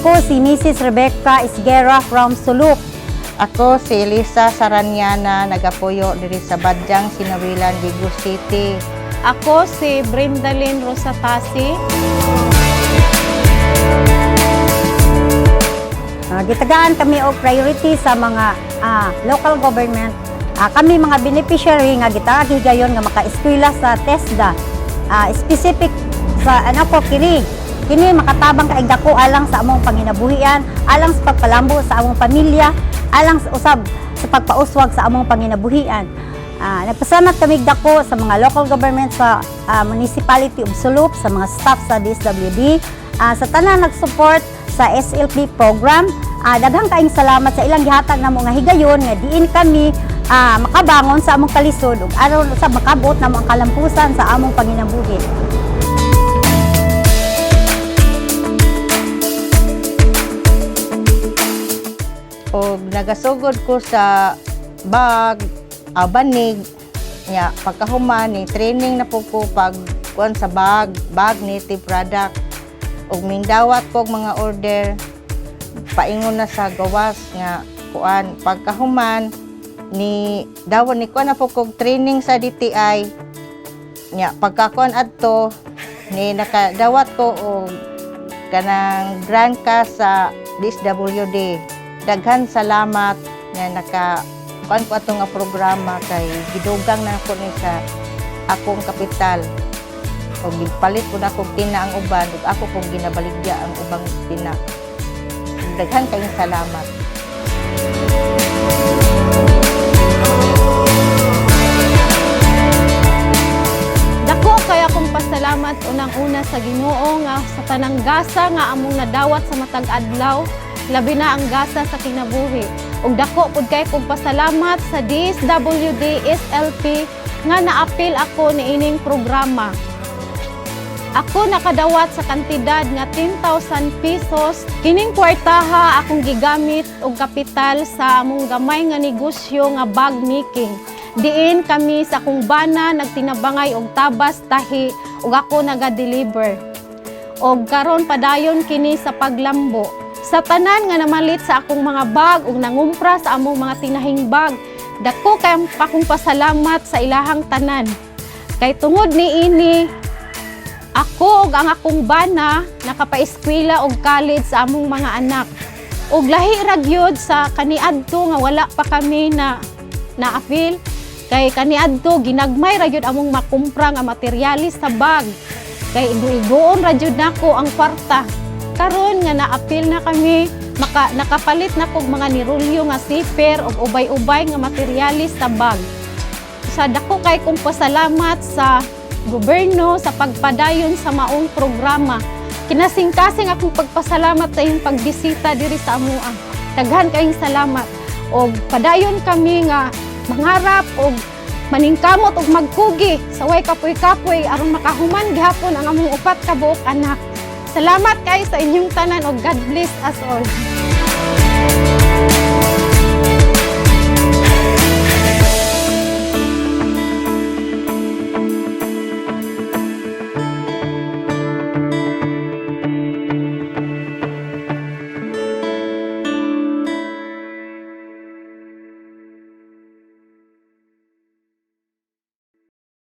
Ako si Mrs. Rebecca Isguera from Suluk. Ako si Elisa Saranyana, nagapuyo diri sa Badyang, Sinawilan, Vigo City. Ako si Brindalyn Rosatasi. Gitagaan kami og priority sa mga local government. Kami mga beneficiary nga gitaagi gayon nga maka-eskwela sa TESDA. Specific sa kini makatabang kaig dako alang sa among panginabuhian, alang sa pagpalambo sa among pamilya, alang sa usab sa pagpauswag sa among panginabuhian. Nagpasalamat kami dako sa mga local government sa Municipality of Suluk, sa mga staff sa DSWD, sa tanan nag-support sa SLP program. Daghang kaayong salamat sa ilang gihatag namo nga higayon nga diin kami makabangon sa among kalisod ug aron sa makabot namo ang kalampusan sa among panginabuhi. O nagasugod ko sa bag, banig, nya pagkahuman ni training na po ko pagkuan sa bag native product. Og mindawat ko mga order, paingon na sa gawas nga kuan pagkahuman ni dawon ni kuan na po kog training sa DTI. Nya pagkakuan adto ni nakadawat ko og kanang grant ka sa DSWD. Daghan salamat nga naka-kuan ko ato nga programa kay gidugang na ko ni sa akong kapital. O gipalit ko na kong tina ang uban ug ako kong ginabaligya ang ubang tina. Daghan kayong salamat. Dako kaya akong pasalamat unang-una sa Ginoo nga sa tanang gasa nga among nadawat sa matag adlaw. Labi na ang gasa sa kinabuhi. Ug dako pud kay kong pasalamat sa DSWD SLP nga naapil ako niining programa. Ako nakadawat sa kantidad nga 10,000 pesos. Kining kwartaha akong gigamit og kapital sa among gamay nga negosyo nga bag making. Diin kami sa akong bana nagtinabangay og tabas tahi ug ako naga-deliver. Og karon padayon kini sa paglambo. Sa tanan nga namalit sa akong mga bag ug nangumpra sa among mga tinahing bag, dako kay akong pasalamat sa ilahang tanan. Kay tungod niini, ako ug ang akong bana nakapaeskwela og college sa among mga anak. Ug lahi ra gyud sa kaniadto nga wala pa kami na apil, kay kaniadto ginagmay ra gyud among makumpra nga materyales sa bag. Kay igo-igoon ra gyud nako ang kwarta. Karon nga naapil na kami, nakapalit na kog mga nirulyo nga zipper o ubay-ubay nga materyales sa bag. Sa dako kay kong pasalamat sa gobyerno sa pagpadayon sa maong programa. Kinasing-kasing akong pagpasalamat sa iyong pagbisita diri sa amuang. Daghan kayong salamat. O padayon kami nga mangarap o maningkamot o magkugi sa way kapoy-kapoy aron makahuman gihapon ang among upat ka buok anak. Salamat kayo sa inyong tanan o God bless us all.